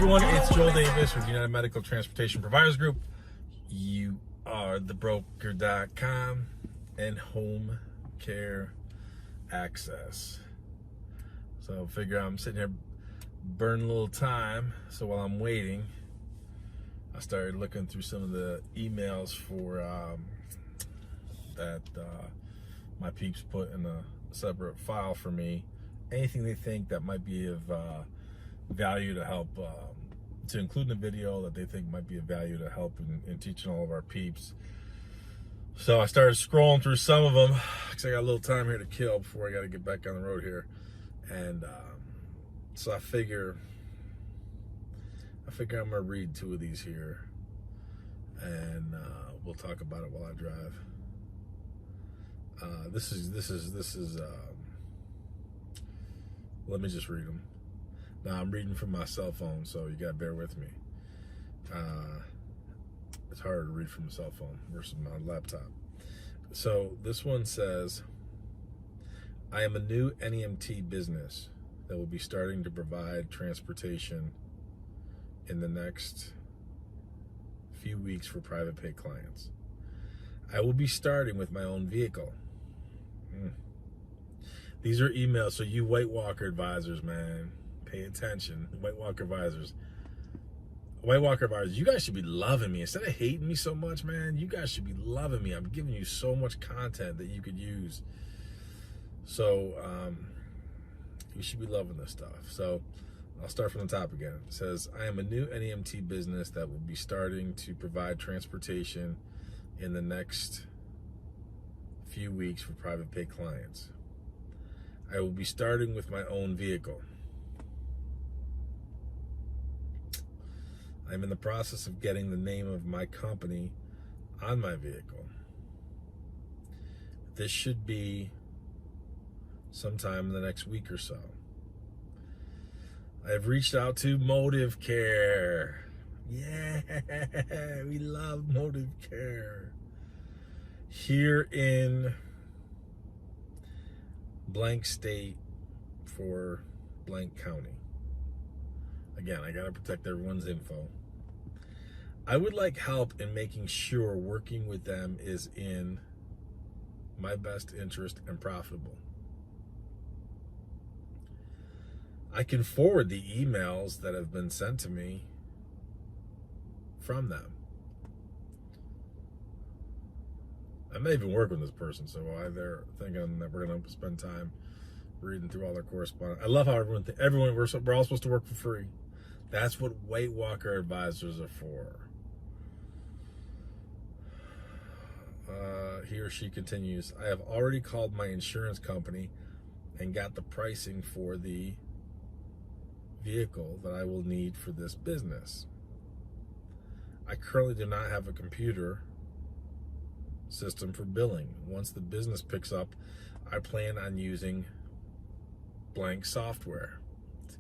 everyone, it's Joel Davis with United Medical Transportation Providers Group. You are thebroker.com and home care access. So figure I'm sitting here burning a little time. So while I'm waiting, I started looking through some of the emails for that my peeps put in a separate file for me. Anything they think that might be of value to help, to include in the video that they think might be of value to help in teaching all of our peeps. So I started scrolling through some of them because I got a little time here to kill before I got to get back on the road here. And so I figure I'm gonna read two of these here, and we'll talk about it while I drive. This is let me just read them. Now I'm reading from my cell phone, so you gotta bear with me. It's harder to read from a cell phone versus my laptop. So this one says, I am a new NEMT business that will be starting to provide transportation in the next few weeks for private pay clients. I will be starting with my own vehicle. These are emails, so you White Walker advisors, man, pay attention. White Walker advisors, you guys should be loving me. Instead of hating me so much, man, you guys should be loving me. I'm giving you so much content that you could use. So you should be loving this stuff. So I'll start from the top again. It says, I am a new NEMT business that will be starting to provide transportation in the next few weeks for private pay clients. I will be starting with my own vehicle. I'm in the process of getting the name of my company on my vehicle. This should be sometime in the next week or so. I have reached out to Motive Care. Yeah, we love Motive Care. Here in blank state for blank county. Again, I gotta protect everyone's info. I would like help in making sure working with them is in my best interest and profitable. I can forward the emails that have been sent to me from them. I may even work with this person, so they're thinking that we're going to spend time reading through all their correspondence. I love how everyone we're all supposed to work for free. That's what White Walker advisors are for. He or she continues, I have already called my insurance company and got the pricing for the vehicle that I will need for this business. I currently do not have a computer system for billing. Once the business picks up, I plan on using blank software.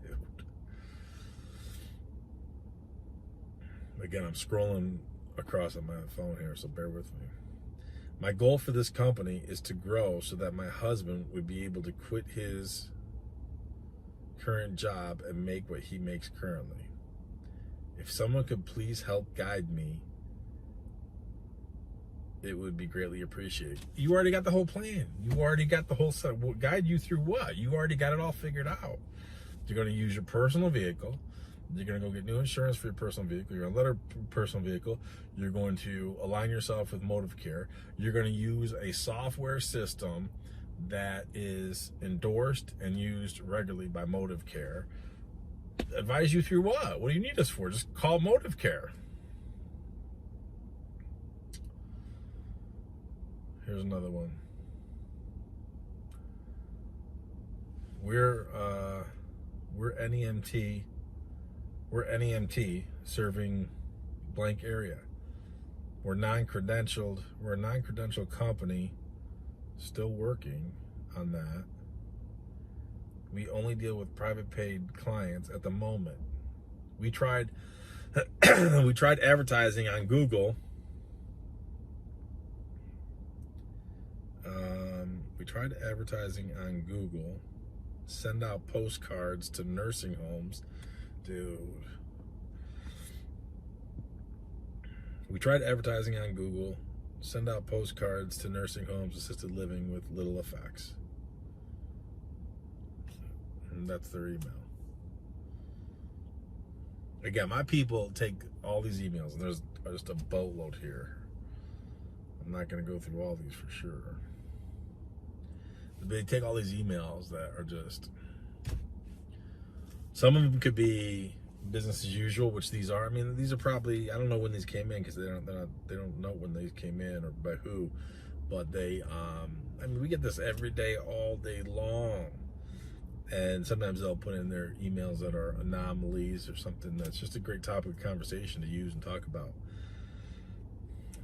Dude. Again, I'm scrolling across on my phone here, so bear with me. My goal for this company is to grow so that my husband would be able to quit his current job and make what he makes currently. If someone could please help guide me, it would be greatly appreciated. You already got the whole plan. You already got the whole set. We'll guide you through what? You already got it all figured out. You're going to use your personal vehicle. You're going to go get new insurance for your personal vehicle. You're going to let her personal vehicle. You're going to align yourself with Motive Care. You're going to use a software system that is endorsed and used regularly by Motive Care. Advise you through what? What do you need us for? Just call Motive Care. Here's another one. We're NEMT. We're NEMT serving blank area. We're non-credentialed. We're a non-credentialed company. Still working on that. We only deal with private paid clients at the moment. We tried advertising on Google. Send out postcards to nursing homes. Dude, We tried advertising on Google, send out postcards to nursing homes, assisted living with little effects. And that's their email. Again, my people take all these emails, and there's just a boatload here. I'm not going to go through all these for sure. But they take all these emails that are just, some of them could be business as usual, which these are. I mean, these are probably, I don't know when these came in because they don't know when these came in or by who, but they, I mean, we get this every day, all day long. And sometimes they'll put in their emails that are anomalies or something that's just a great topic of conversation to use and talk about.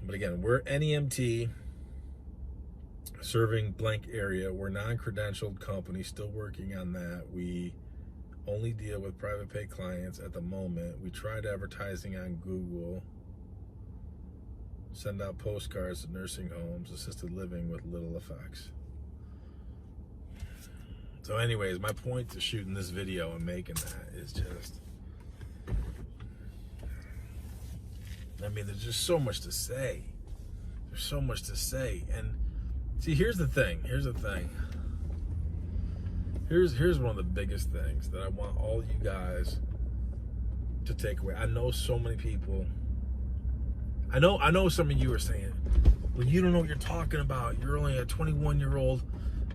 But again, we're NEMT serving blank area. We're non-credentialed company, still working on that. We only deal with private pay clients at the moment. We tried advertising on Google, send out postcards to nursing homes, assisted living with little effects. So anyways, my point to shooting this video and making that is just, I mean, there's just so much to say. There's so much to say. And see, here's the thing. Here's one of the biggest things that I want all you guys to take away. I know so many people. I know some of you are saying, well, you don't know what you're talking about. You're only a 21-year-old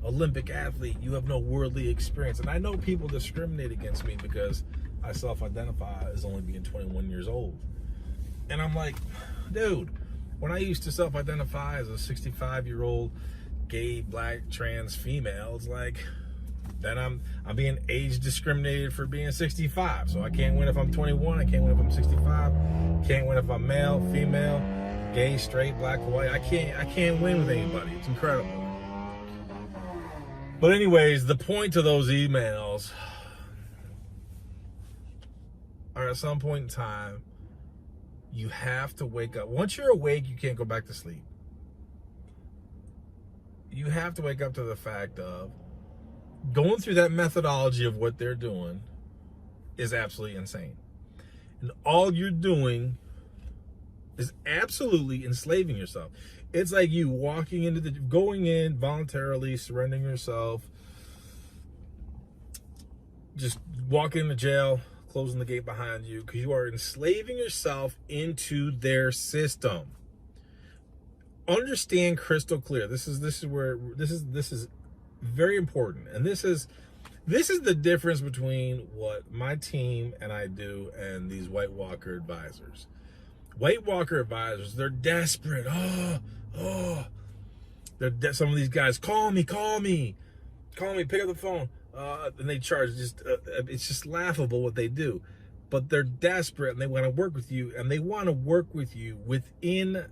Olympic athlete. You have no worldly experience. And I know people discriminate against me because I self-identify as only being 21 years old. And I'm like, dude, when I used to self-identify as a 65-year-old gay, black, trans female, it's like, then I'm being age discriminated for being 65. So I can't win if I'm 21. I can't win if I'm 65. Can't win if I'm male, female, gay, straight, black, white. I can't win with anybody. It's incredible. But anyways, the point to those emails are at some point in time, you have to wake up. Once you're awake, you can't go back to sleep. You have to wake up to the fact of going through that methodology of what they're doing is absolutely insane. And all you're doing is absolutely enslaving yourself. It's like you going in voluntarily, surrendering yourself, just walking into jail, closing the gate behind you, because you are enslaving yourself into their system. Understand crystal clear. This is very important, and this is the difference between what my team and I do and these White Walker advisors. White Walker advisors, they're desperate. Some of these guys, call me, pick up the phone. And they charge it's just laughable what they do. But they're desperate and they want to work with you, and they want to work with you within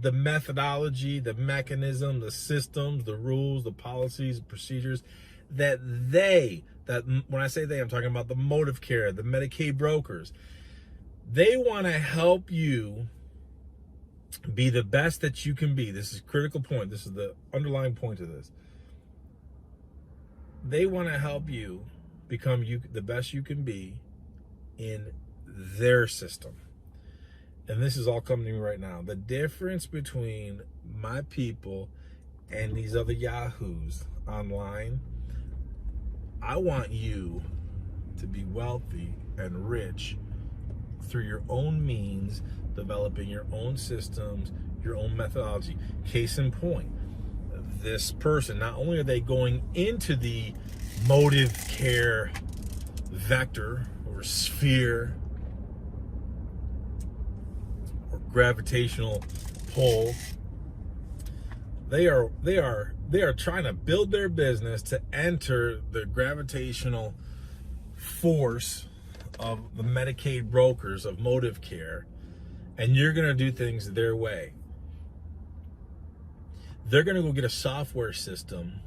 the methodology, the mechanism, the systems, the rules, the policies, the procedures that when I say they, I'm talking about the motive care, the Medicaid brokers. They want to help you be the best that you can be. This is a critical point. This is the underlying point of this. They want to help you become the best you can be in their system. And this is all coming to me right now. The difference between my people and these other yahoos online, I want you to be wealthy and rich through your own means, developing your own systems, your own methodology. Case in point, this person, not only are they going into the motive care vector or sphere or gravitational pull, they are trying to build their business to enter the gravitational force of the Medicaid brokers of motive care, and you're going to do things their way. They're going to go get a software system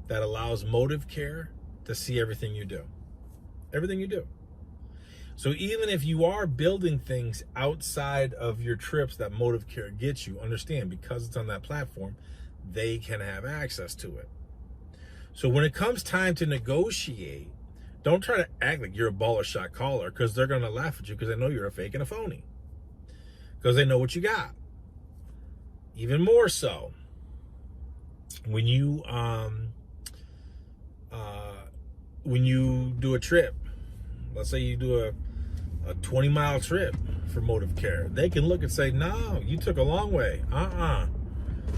that allows motive care to see everything you do. Everything you do. So even if you are building things outside of your trips that motive care gets you, understand, because it's on that platform, they can have access to it. So when it comes time to negotiate, don't try to act like you're a baller shot caller, because they're going to laugh at you because they know you're a fake and a phony. because they know what you got. Even more so, when you do a trip, let's say you do a 20-mile trip for Motive Care, they can look and say, no, you took a long way.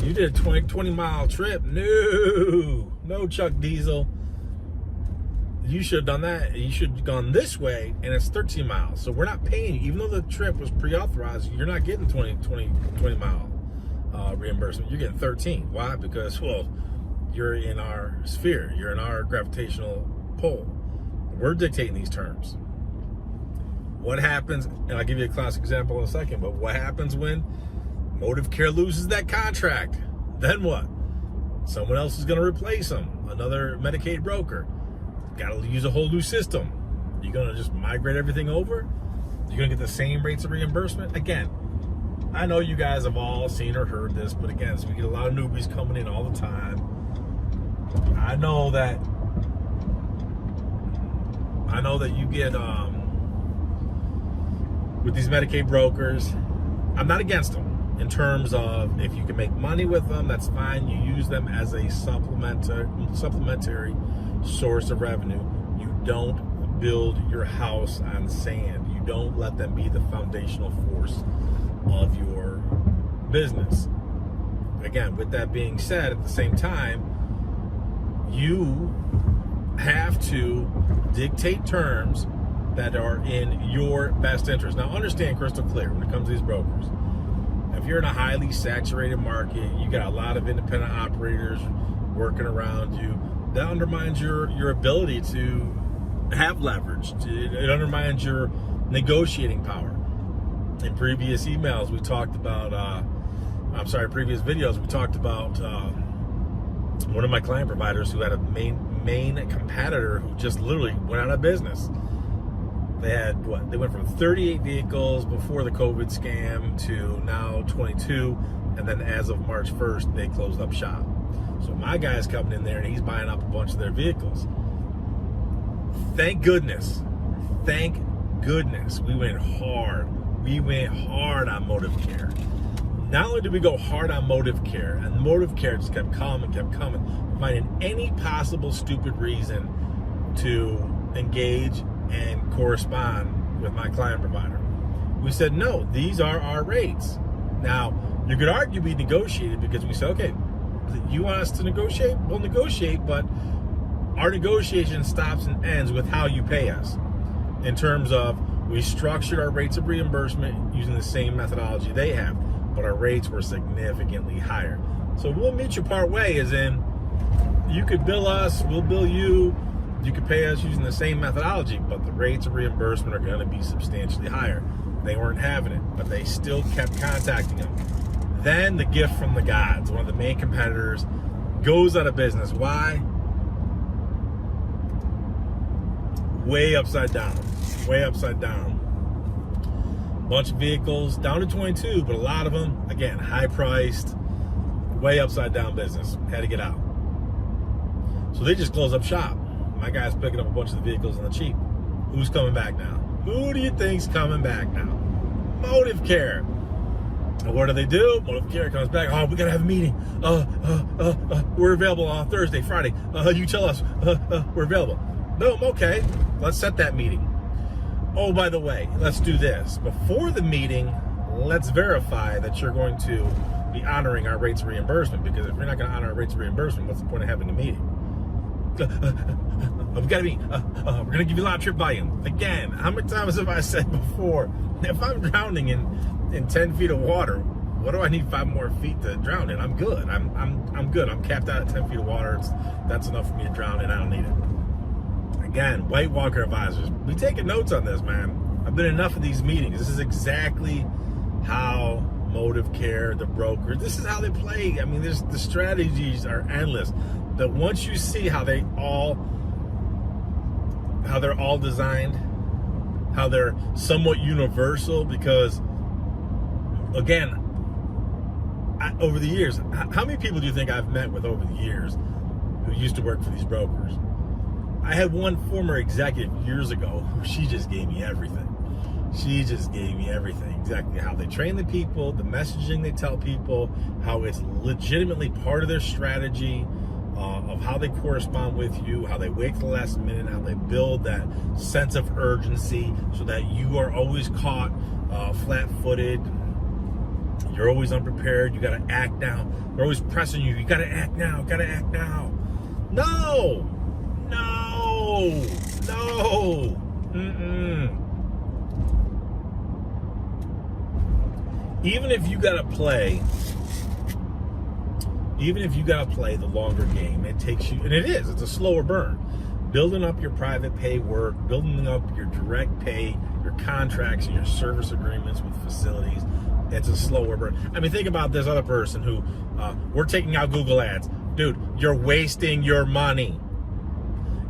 You did a 20-mile trip. No, Chuck Diesel. You should have done that. You should have gone this way, and it's 13 miles. So we're not paying you. Even though the trip was pre-authorized, you're not getting 20-mile reimbursement. You're getting 13. Why? Because, well, you're in our sphere. You're in our gravitational pull. We're dictating these terms. What happens, and I'll give you a classic example in a second, but what happens when Motive Care loses that contract? Then what? Someone else is going to replace them. Another Medicaid broker. Got to use a whole new system. You're going to just migrate everything over? You're going to get the same rates of reimbursement? Again, I know you guys have all seen or heard this, but again, so we get a lot of newbies coming in all the time. I know that you get, with these Medicaid brokers, I'm not against them. In terms of, if you can make money with them, that's fine. You use them as a supplementary source of revenue. You don't build your house on sand. You don't let them be the foundational force of your business. Again, with that being said, at the same time, you have to dictate terms that are in your best interest. Now, understand crystal clear when it comes to these brokers. If you're in a highly saturated market, you got a lot of independent operators working around you, that undermines your ability to have leverage. It undermines your negotiating power. In previous emails, we talked about, previous videos, we talked about one of my client providers who had a main competitor who just literally went out of business. They had they went from 38 vehicles before the COVID scam to now 22, and then as of March 1st, they closed up shop. So my guy's coming in there and he's buying up a bunch of their vehicles. Thank goodness we went hard. We went hard on Motive Care. Not only did we go hard on Motive Care, and Motive Care just kept coming, finding any possible stupid reason to engage and correspond with my client provider. We said, no, these are our rates. Now, you could argue we negotiated because we said, okay, you want us to negotiate? We'll negotiate, but our negotiation stops and ends with how you pay us. In terms of, we structured our rates of reimbursement using the same methodology they have, but our rates were significantly higher. So we'll meet you part way, as in, you could bill us, we'll bill you, you could pay us using the same methodology, but the rates of reimbursement are going to be substantially higher. They weren't having it, but they still kept contacting them. Then the gift from the gods, one of the main competitors, goes out of business. Why? Way upside down. Bunch of vehicles down to 22, but a lot of them, again, high priced, way upside down business. Had to get out. So they just closed up shop. My guy's picking up a bunch of the vehicles on the cheap. Who's coming back now? Who do you think's coming back now? Motive Care. And what do? Motive Care comes back. Oh, we gotta have a meeting. We're available on Thursday, Friday. You tell us we're available. Boom, okay. Let's set that meeting. Oh, by the way, let's do this. Before the meeting, let's verify that you're going to be honoring our rates of reimbursement, because if you're not going to honor our rates of reimbursement, what's the point of having a meeting? We're going to give you a lot of trip volume. Again, how many times have I said before, if I'm drowning in 10 feet of water, what do I need 5 more feet to drown in? I'm good. I'm good. I'm capped out at 10 feet of water. That's enough for me to drown in. I don't need it. Again, White Walker Advisors, we taking notes on this, man. I've been in enough of these meetings. This is exactly how Motive Care, the broker, this is how they play. I mean, the strategies are endless. That once you see how they're all designed, how they're somewhat universal, because again, over the years, how many people do you think I've met with over the years who used to work for these brokers? I had one former executive years ago who she just gave me everything. She just gave me everything. Exactly how they train the people, the messaging they tell people, how it's legitimately part of their strategy, of how they correspond with you, how they wait to the last minute, how they build that sense of urgency so that you are always caught flat-footed. You're always unprepared. You got to act now. They're always pressing you. You got to act now. Got to act now. No. Even if you got to play the longer game, it takes you, and it's a slower burn. Building up your private pay work, building up your direct pay, your contracts and your service agreements with facilities, it's a slower burn. I mean, think about this other person who, we're taking out Google Ads. Dude, you're wasting your money.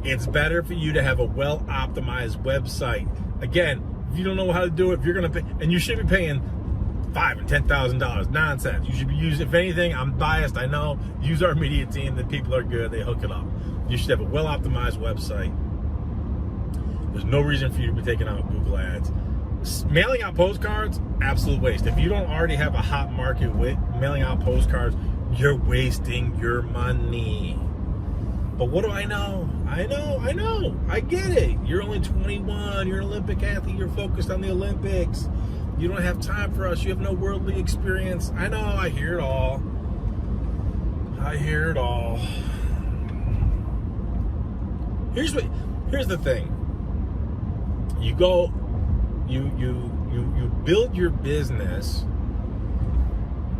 It's better for you to have a well-optimized website. Again, if you don't know how to do it, if you're going to pay, and you should be paying $5,000 and $10,000, nonsense. You should be using, if anything, I'm biased, I know, use our media team, the people are good, they hook it up. You should have a well-optimized website. There's no reason for you to be taking out Google Ads. Mailing out postcards, absolute waste. If you don't already have a hot market with mailing out postcards, you're wasting your money. But what do I know? I know. I get it. You're only 21. You're an Olympic athlete. You're focused on the Olympics. You don't have time for us. You have no worldly experience. I know. I hear it all. Here's the thing. You go, you build your business.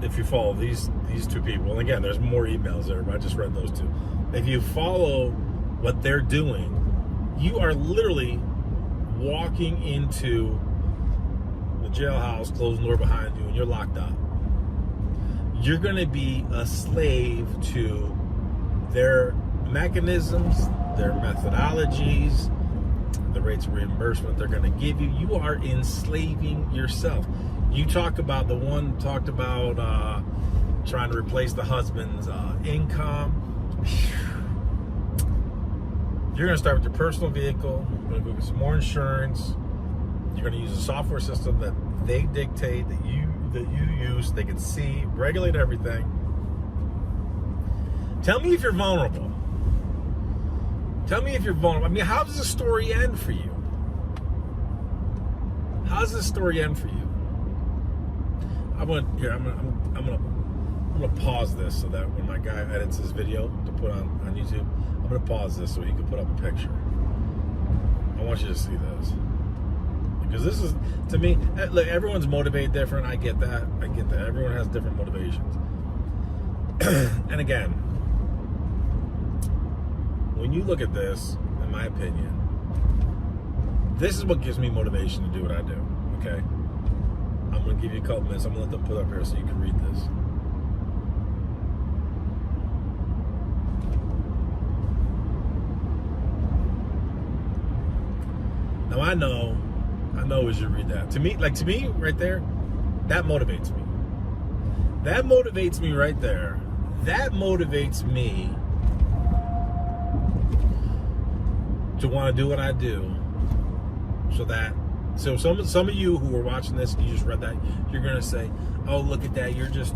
If you follow these two people, and again, there's more emails there, but I just read those two. If you follow what they're doing, you are literally walking into the jailhouse, closing the door behind you, and you're locked up. You're going to be a slave to their mechanisms, their methodologies, the rates of reimbursement they're going to give you. You are enslaving yourself. You talked about trying to replace the husband's income. You're going to start with your personal vehicle. You're going to go get some more insurance. You're going to use a software system that they dictate, that you use. They can see, regulate everything. Tell me if you're vulnerable. I mean, how does the story end for you? I'm gonna pause this so that when my guy edits his video to put on YouTube, I'm gonna pause this so he can put up a picture. I want you to see this, because this is, to me, look, everyone's motivated different. I get that. Everyone has different motivations. And again, when you look at this, in my opinion, this is what gives me motivation to do what I do. Okay, I'm gonna give you a couple minutes. I'm gonna let them put up here so you can read this. Now I know as you read that, to me right there, that motivates me. That motivates me right there. That motivates me to want to do what I do, so some of you who are watching this, you just read that, you're gonna say, "Oh, look at that! You just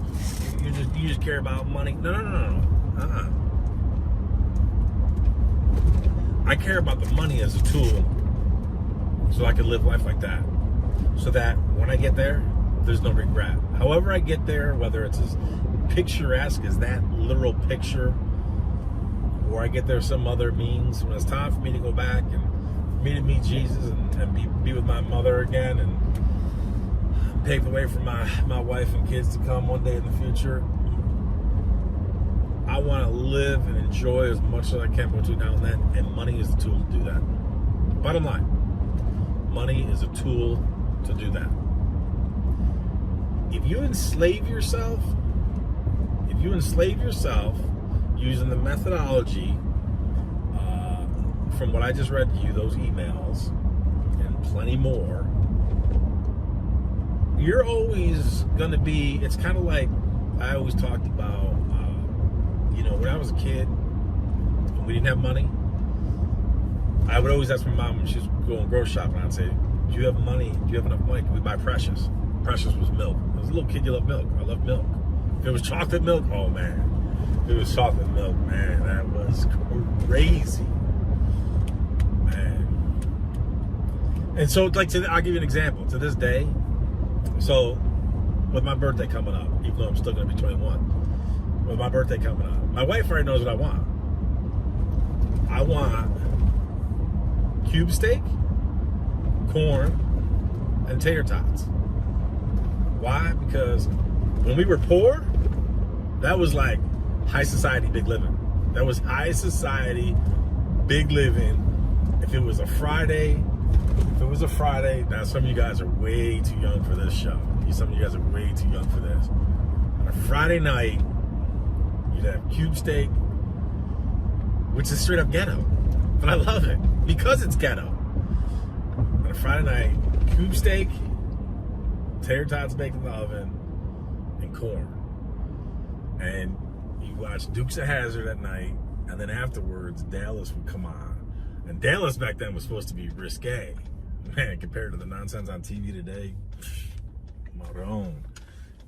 care about money." No. I care about the money as a tool, so I can live life like that, so that when I get there, there's no regret. However I get there, whether it's as picturesque as that literal picture, or I get there some other means, when it's time for me to go back and for me to meet Jesus and be with my mother again and pave the way for my wife and kids to come one day in the future, I want to live and enjoy as much as I can between now and then, and money is the tool to do that. Bottom line, money is a tool to do that. If you enslave yourself using the methodology from what I just read to you, those emails, and plenty more, you're always going to be, it's kind of like I always talked about, when I was a kid, when we didn't have money, I would always ask my mom when she was going grocery shopping, I'd say, Do you have money? Do you have enough money? Can we buy Precious? Precious was milk. As a little kid, you love milk. I love milk. If it was chocolate milk, oh man. If it was chocolate milk, man, that was crazy. Man. And so, like, I'll give you an example. To this day, so with my birthday coming up, even though I'm still going to be 21, with my birthday coming up, my wife already knows what I want. I want cube steak, corn, and tater tots. Why? Because when we were poor, that was like high society, big living. That was high society, big living. If it was a Friday, now some of you guys are way too young for this show. Some of you guys are way too young for this. On a Friday night, you'd have cube steak, which is straight up ghetto. But I love it because it's ghetto. On a Friday night, cube steak, tater tots baked in the oven, and corn. And you watch Dukes of Hazzard at night, and then afterwards, Dallas would come on. And Dallas back then was supposed to be risque. Man, compared to the nonsense on TV today, Maroon,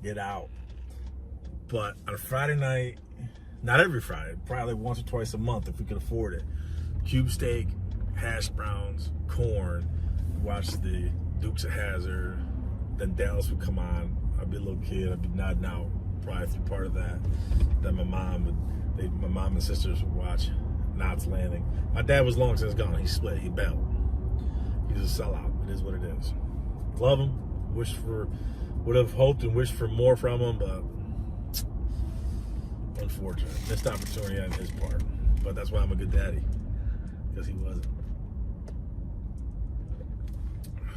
get out. But on a Friday night, not every Friday, probably once or twice a month if we could afford it, cube steak, hash browns, corn, watch the Dukes of Hazzard, then Dallas would come on. I'd be a little kid, I'd be nodding out probably through part of that. Then my mom and sisters would watch Knots Landing. My dad was long since gone. He split, he bailed. He's a sellout. It is what it is. Love him. Would have hoped and wished for more from him, but unfortunate. Missed opportunity on his part. But that's why I'm a good daddy, because he wasn't.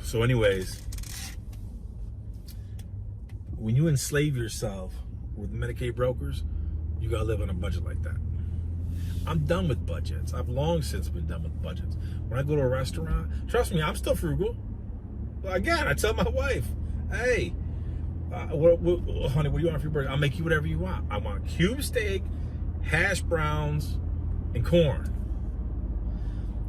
So anyways, when you enslave yourself with Medicaid brokers, you gotta live on a budget like that. I'm done with budgets. I've long since been done with budgets. When I go to a restaurant, trust me, I'm still frugal. Again, I tell my wife, hey, honey, what do you want for your birthday? I'll make you whatever you want. I want cube steak, hash browns, and corn.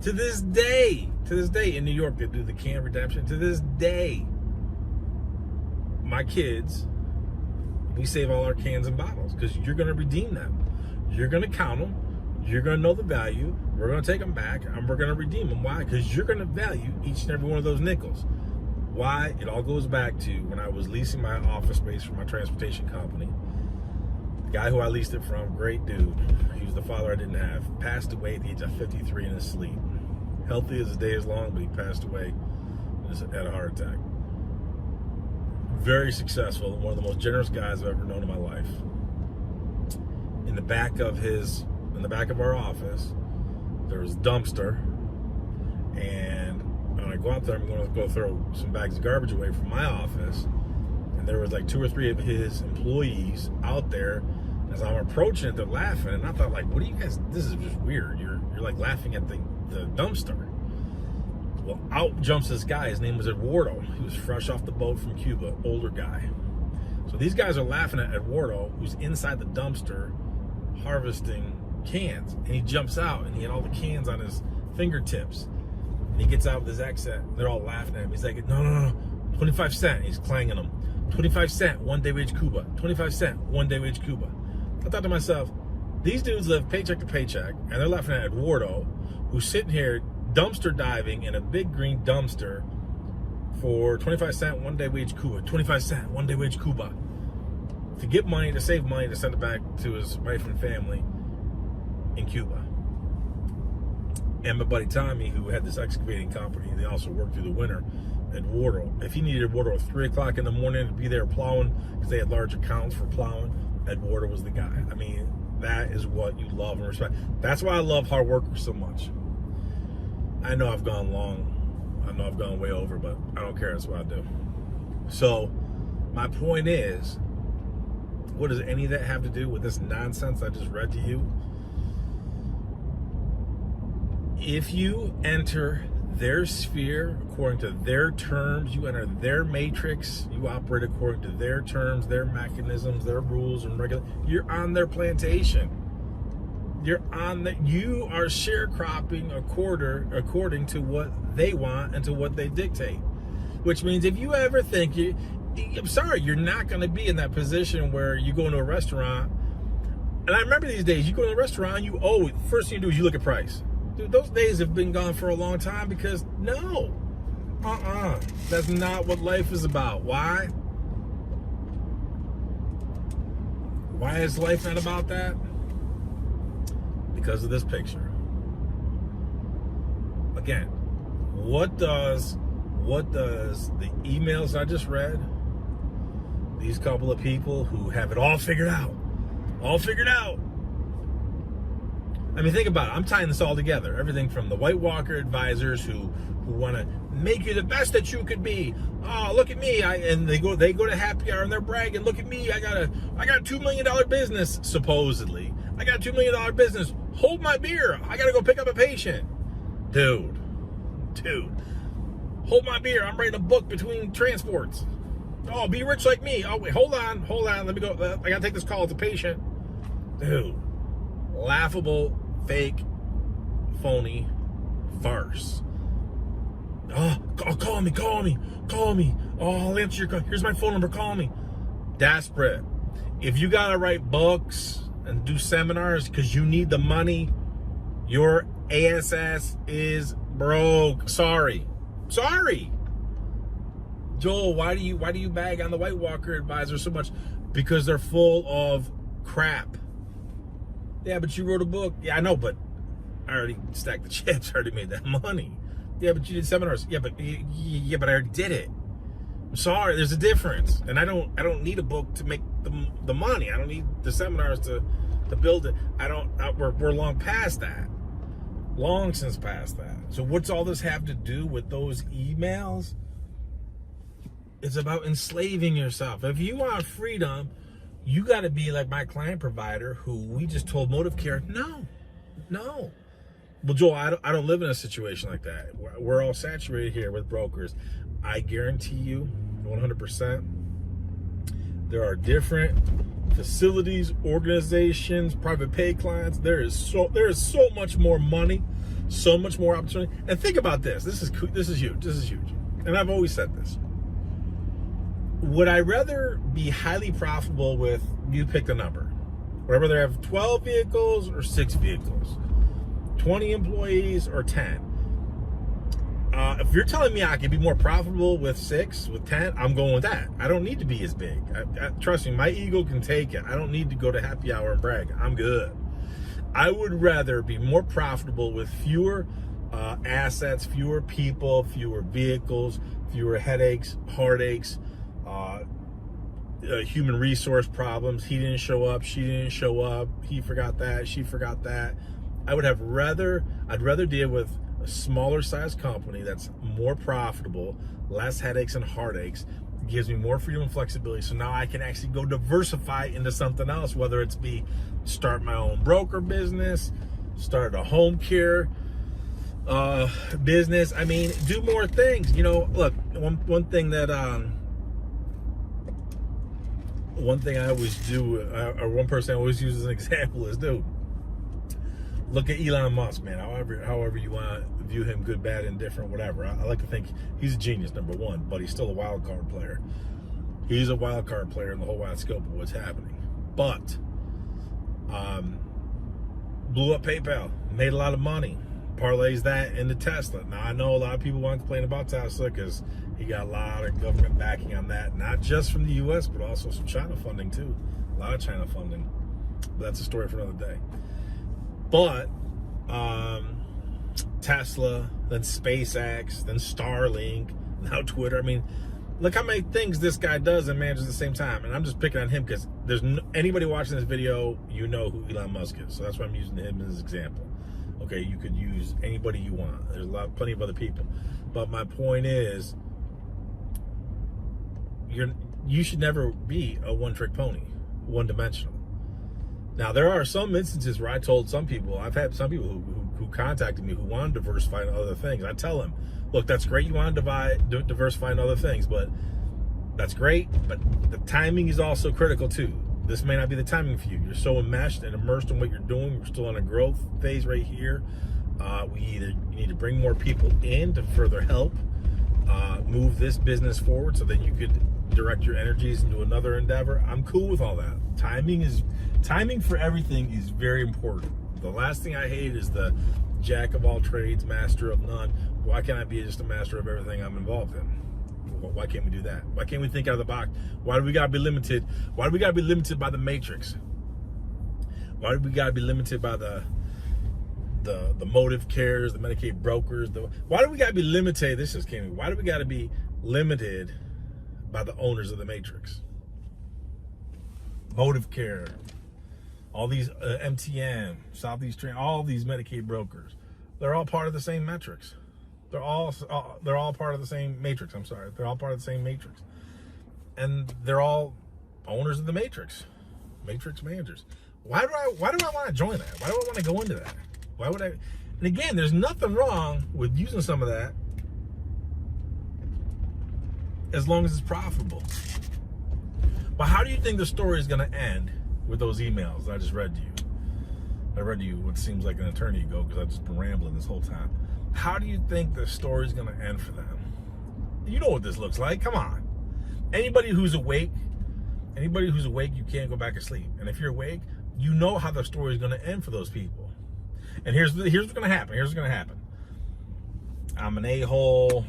To this day in New York, they do the can redemption. To this day, my kids, we save all our cans and bottles because you're going to redeem them. You're going to count them. You're going to know the value. We're going to take them back, and we're going to redeem them. Why? Because you're going to value each and every one of those nickels. Why? It all goes back to when I was leasing my office space for my transportation company. The guy who I leased it from, great dude. He was the father I didn't have. Passed away at the age of 53 in his sleep. Healthy as the day is long, but he passed away at a heart attack. Very successful. One of the most generous guys I've ever known in my life. In the back of our office, there was a dumpster, and when I go out there, I'm going to go throw some bags of garbage away from my office, and there was like 2 or 3 of his employees out there. As I'm approaching it, they're laughing, and I thought, like, what are you guys, this is just weird. You're like laughing at the dumpster. Well, out jumps this guy. His name was Eduardo. He was fresh off the boat from Cuba, older guy. So these guys are laughing at Eduardo, who's inside the dumpster harvesting cans. And he jumps out, and he had all the cans on his fingertips. And he gets out with his accent. They're all laughing at him. He's like, no, 25 cents. He's clanging them. 25 cents, 1 day wage Cuba. 25 cents, 1 day wage Cuba. I thought to myself, these dudes live paycheck to paycheck, and they're laughing at Eduardo, who's sitting here dumpster diving in a big green dumpster for 25 cents, 1 day wage Cuba. 25 cents, 1 day wage Cuba. To get money, to save money, to send it back to his wife and family in Cuba. And my buddy Tommy, who had this excavating company, they also worked through the winter, Eduardo. If he needed Eduardo at 3 o'clock in the morning to be there plowing, because they had large accounts for plowing, Eduardo was the guy. I mean, that is what you love and respect. That's why I love hard workers so much. I know I've gone long. I know I've gone way over, but I don't care. That's what I do. So my point is, what does any of that have to do with this nonsense I just read to you? If you enter their sphere according to their terms, you enter their matrix, you operate according to their terms, their mechanisms, their rules and regulations, you're on their plantation. You are sharecropping according to what they want and to what they dictate. which means if you ever think I'm sorry, you're not going to be in that position where you go into a restaurant. And I remember these days, you go to a restaurant, first thing you do is you look at price. Dude, those days have been gone for a long time because that's not what life is about. Why? Why is life not about that? Because of this picture. Again, what does the emails I just read, these couple of people who have it all figured out, I mean, think about it. I'm tying this all together. Everything from the White Walker advisors who want to make you the best that you could be. Oh, look at me! And they go to happy hour and they're bragging. Look at me! I got a $2 million business. Supposedly, I got a $2 million business. Hold my beer. I got to go pick up a patient. Dude, hold my beer. I'm writing a book between transports. Oh, be rich like me. Oh, wait, hold on. Let me go. I got to take this call. It's a patient. Dude, laughable, fake, phony farce. Oh, call me. Oh, I'll answer your call. Here's my phone number. Call me. Desperate. If you got to write books and do seminars because you need the money, your ASS is broke. Sorry. Joel, why do you bag on the White Walker advisor so much? Because they're full of crap. Yeah, but you wrote a book. Yeah, I know, but I already stacked the chips. I already made that money. Yeah, but you did seminars. Yeah, but I already did it. I'm sorry, there's a difference. And I don't need a book to make the money. I don't need the seminars to build it. We're long past that. Long since past that. So what's all this have to do with those emails? It's about enslaving yourself. If you want freedom, you got to be like my client provider who we just told Motive Care, no. Well, Joel, I don't live in a situation like that. We're all saturated here with brokers. I guarantee you 100%, there are different facilities, organizations, private pay clients. There is so much more money, so much more opportunity. And think about this. This is huge. And I've always said this. Would I rather be highly profitable with, you pick the number, whether they have 12 vehicles or 6 vehicles, 20 employees or 10? If you're telling me I can be more profitable with 6, with 10, I'm going with that. I don't need to be as big. Trust me, my ego can take it. I don't need to go to happy hour and brag. I'm good. I would rather be more profitable with fewer assets, fewer people, fewer vehicles, fewer headaches, heartaches, human resource problems. He didn't show up, she didn't show up, he forgot that, she forgot that. I'd rather deal with a smaller size company that's more profitable, less headaches and heartaches, gives me more freedom and flexibility. So now I can actually go diversify into something else, whether it's start my own broker business, start a home care business. I mean, do more things. Look, one thing I always do, or one person I always use as an example is, look at Elon Musk, man. However you want to view him, good, bad, indifferent, whatever. I like to think he's a genius, number one, but he's still a wild card player. He's a wild card player in the whole wide scope of what's happening. But blew up PayPal, made a lot of money, parlays that into Tesla. Now, I know a lot of people want to complain about Tesla because he got a lot of government backing on that, not just from the U.S., but also some China funding too. A lot of China funding. But that's a story for another day. But Tesla, then SpaceX, then Starlink, now Twitter. I mean, look how many things this guy does and manages at the same time. And I'm just picking on him because there's anybody watching this video, you know who Elon Musk is. So that's why I'm using him as an example. Okay, you could use anybody you want. There's plenty of other people. But my point is, you should never be a one-trick pony, one-dimensional. Now, there are some instances where I told some people, I've had some people who contacted me who want to diversify into other things. I tell them, look, that's great, you want to diversify into other things, but that's great, but the timing is also critical too. This may not be the timing for you. You're so enmeshed and immersed in what you're doing. We're still on a growth phase right here. You need to bring more people in to further help move this business forward so that you could direct your energies into another endeavor, I'm cool with all that. Timing for everything is very important. The last thing I hate is the jack of all trades, master of none. Why can't I be just a master of everything I'm involved in? Why can't we do that? Why can't we think out of the box? Why do we gotta be limited? Why do we gotta be limited by the matrix? Why do we gotta be limited by the motive cares, the Medicaid brokers? Why do we gotta be limited? This just came in. Why do we gotta be limited by the owners of the matrix? Motive care, all these MTM, Southeast Train, all these Medicaid brokers, they're all part of the same metrics. They're all part of the same matrix. I'm sorry, they're all part of the same matrix, and they're all owners of the matrix managers. Why do I want to join that? Why do I want to go into that? Why would I? And again, there's nothing wrong with using some of that as long as it's profitable. But how do you think the story is going to end with those emails I just read to you? I read to you what seems like an eternity ago because I've just been rambling this whole time. How do you think the story is going to end for them? You know what this looks like. Come on. Anybody who's awake, you can't go back to sleep. And if you're awake, you know how the story is going to end for those people. And here's what's going to happen. I'm an a-hole.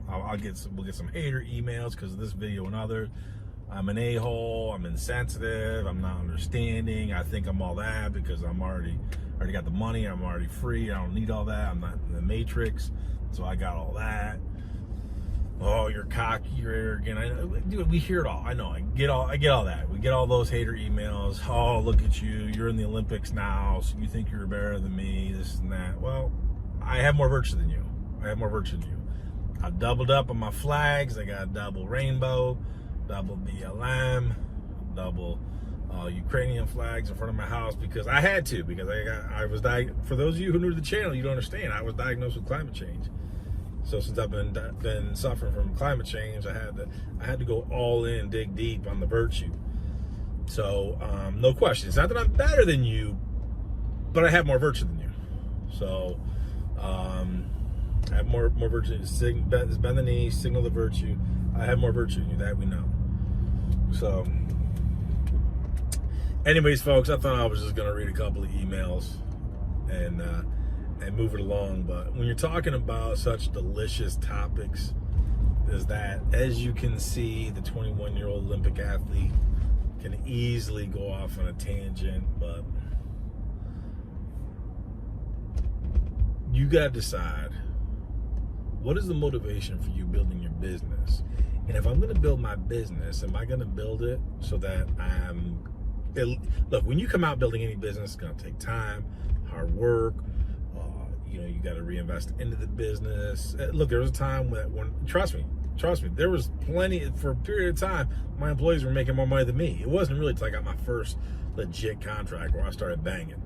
We'll get some hater emails because of this video and others. I'm an a-hole. I'm insensitive. I'm not understanding. I think I'm all that because I already got the money. I'm already free. I don't need all that. I'm not in the matrix, so I got all that. Oh, you're cocky, you're arrogant. Dude, we hear it all. I know. I get all that. We get all those hater emails. Oh, look at you. You're in the Olympics now, so you think you're better than me. This and that. Well, I have more virtue than you. I doubled up on my flags. I got a double rainbow, double BLM, double Ukrainian flags in front of my house because I had to. Because I was diagnosed. For those of you who are new to the channel, you don't understand. I was diagnosed with climate change. So since I've been suffering from climate change, I had to go all in, dig deep on the virtue. So no question. It's not that I'm better than you, but I have more virtue than you. So I have more virtue. Bend the knee, signal the virtue. I have more virtue than you. That we know. So, anyways, folks, I thought I was just gonna read a couple of emails and move it along. But when you're talking about such delicious topics as that, as you can see, the 21-year-old Olympic athlete can easily go off on a tangent, but you gotta decide, what is the motivation for you building your business? And if I'm gonna build my business, am I gonna build it so that look, when you come out building any business, it's gonna take time, hard work. You got to reinvest into the business. Look, there was a time when trust me, there was plenty, for a period of time, my employees were making more money than me. It wasn't really until I got my first legit contract where I started banging.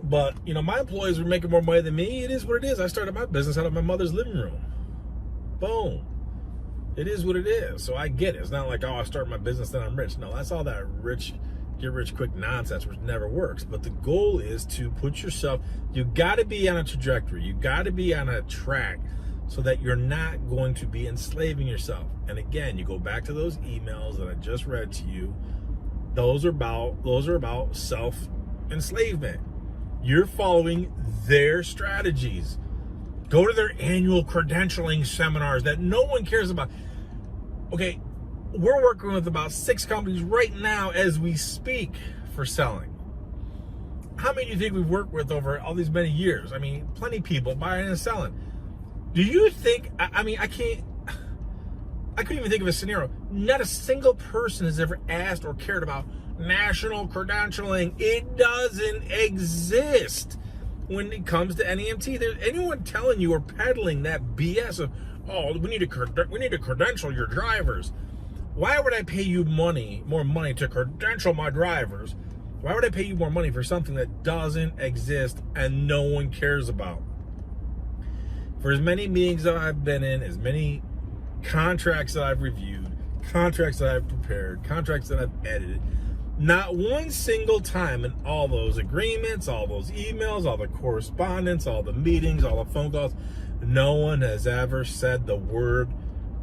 But, my employees were making more money than me. It is what it is. I started my business out of my mother's living room. Boom. It is what it is. So I get it. It's not like, I start my business, then I'm rich. No, that's all that get rich quick nonsense, which never works. But the goal is to put yourself, you got to be on a trajectory. You got to be on a track so that you're not going to be enslaving yourself. And again, you go back to those emails that I just read to you. Those are about self-enslavement. You're following their strategies. Go to their annual credentialing seminars that no one cares about. Okay, we're working with about 6 companies right now as we speak for selling. How many do you think we've worked with over all these many years? I mean, plenty of people buying and selling. Do you think, I couldn't even think of a scenario. Not a single person has ever asked or cared about national credentialing. It doesn't exist when it comes to NEMT. There's anyone telling you or peddling that BS of, we need to credential your drivers. Why would I pay you more money to credential my drivers? Why would I pay you more money for something that doesn't exist and no one cares about? For as many meetings that I've been in, as many contracts that I've reviewed, contracts that I've prepared, contracts that I've edited, not one single time in all those agreements, all those emails, all the correspondence, all the meetings, all the phone calls, No one has ever said the word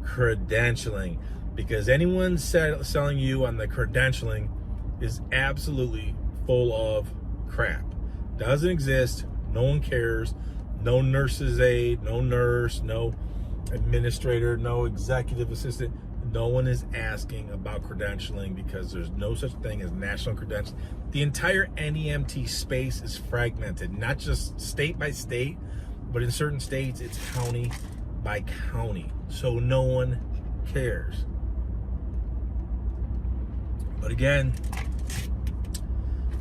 credentialing, because anyone selling you on the credentialing is absolutely full of crap. Doesn't exist. No one cares. No nurse's aide, no nurse, no administrator, no executive assistant. No one is asking about credentialing because there's no such thing as national credentialing. The entire NEMT space is fragmented, not just state by state, but in certain states it's county by county. So no one cares. But again,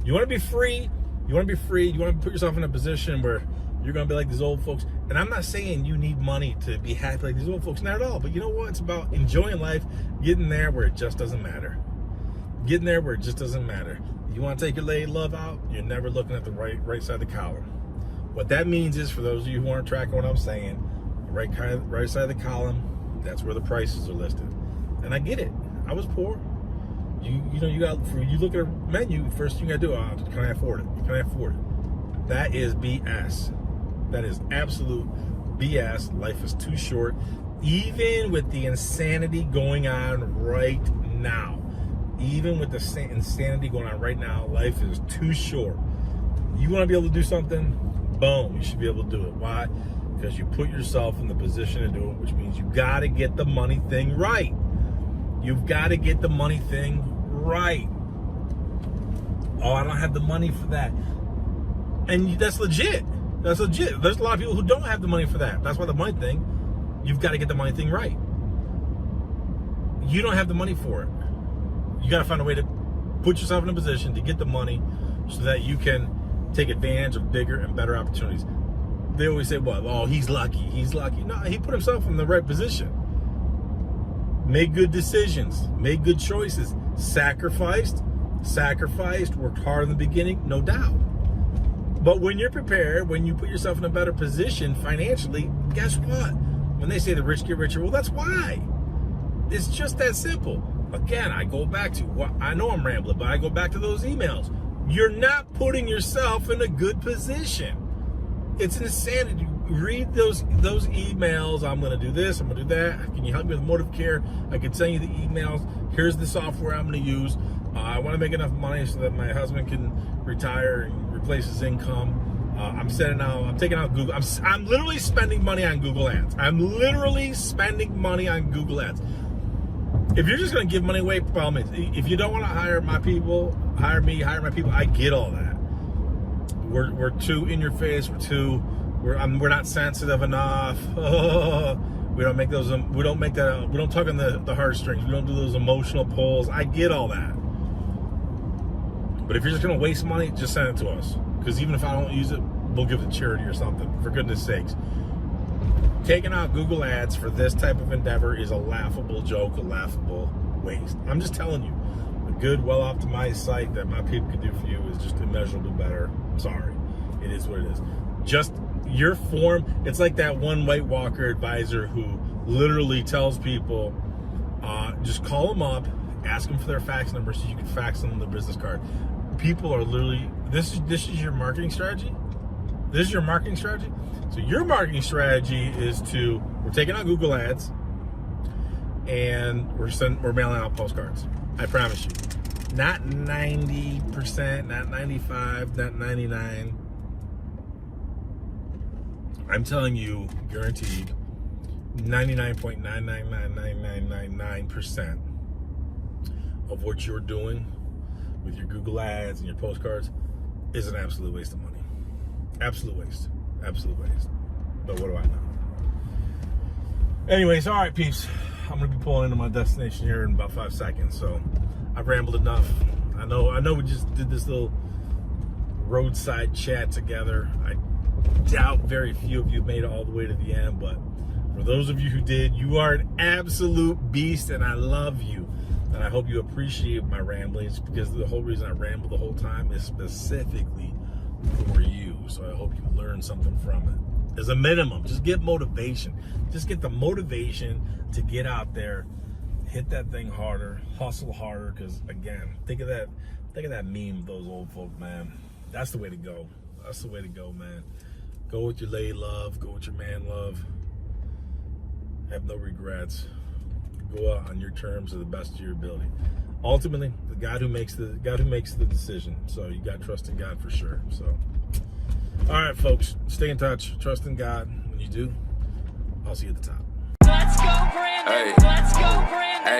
you want to be free. You want to be free. You want to put yourself in a position where you're going to be like these old folks. And I'm not saying you need money to be happy like these old folks, not at all. But you know what? It's about enjoying life, getting there where it just doesn't matter. Getting there where it just doesn't matter. You want to take your lady love out, you're never looking at the right side of the column. What that means is, for those of you who aren't tracking what I'm saying, right side of the column, that's where the prices are listed. And I get it. I was poor. You look at a menu, first thing you gotta do, can I afford it? Can I afford it? That is BS. That is absolute BS. Life is too short. Even with the insanity going on right now, life is too short. You want to be able to do something? Boom, you should be able to do it. Why? Because you put yourself in the position to do it, which means you got to get the money thing right. You've got to get the money thing right. Oh, I don't have the money for that. And that's legit. That's legit. There's a lot of people who don't have the money for that. That's why the money thing, you've got to get the money thing right. You don't have the money for it. You got to find a way to put yourself in a position to get the money so that you can take advantage of bigger and better opportunities. They always say, well, oh, he's lucky. He's lucky. No, he put himself in the right position. Made good decisions. Made good choices. Sacrificed, worked hard in the beginning, no doubt. But when you're prepared, when you put yourself in a better position financially, guess what? When they say the rich get richer, well, that's why. It's just that simple. Again, I go back to, well, I know I'm rambling, but I go back to those emails. You're not putting yourself in a good position. It's insanity. Read those emails. I'm going to do this. I'm going to do that. Can you help me with motive care? I can send you the emails. Here's the software I'm going to use. I want to make enough money so that my husband can retire and replace his income. I'm taking out Google. I'm literally spending money on Google Ads. If you're just going to give money away, by all means. If you don't want to hire my people, hire me, hire my people. I get all that. We're too in your face. We're not sensitive enough. We don't make those. We don't tug on the heartstrings. We don't do those emotional pulls. I get all that. But if you're just going to waste money, just send it to us. Because even if I don't use it, we'll give it to charity or something. For goodness sakes. Taking out Google Ads for this type of endeavor is a laughable joke, a laughable waste. I'm just telling you, a good, well-optimized site that my people can do for you is just immeasurably better. I'm sorry. It is what it is. Just your form, it's like that one White Walker advisor who literally tells people, just call them up, ask them for their fax number so you can fax them the business card. People are literally, this is your marketing strategy? This is your marketing strategy? So your marketing strategy is we're taking out Google Ads and we're mailing out postcards. I promise you. Not 90%, not 95%, not 99%. I'm telling you, guaranteed, 99.999999% of what you're doing with your Google Ads and your postcards is an absolute waste of money. Absolute waste. Absolute waste. But what do I know? Anyways, all right, peeps. I'm going to be pulling into my destination here in about 5 seconds. So I've rambled enough. I know we just did this little roadside chat together. I doubt very few of you made it all the way to the end, but for those of you who did, you are an absolute beast, and I love you. And I hope you appreciate my ramblings, because the whole reason I ramble the whole time is specifically for you. So I hope you learn something from it. As a minimum, just get motivation. Just get the motivation to get out there, hit that thing harder, hustle harder. Because again, think of that meme of those old folk, man. That's the way to go. That's the way to go, man. Go with your lady love. Go with your man love. Have no regrets. Go out on your terms to the best of your ability. Ultimately, the God who makes the decision. So you got to trust in God for sure. So, all right, folks, stay in touch. Trust in God. When you do, I'll see you at the top. Let's go, Brandon. Hey. Let's go, Brandon.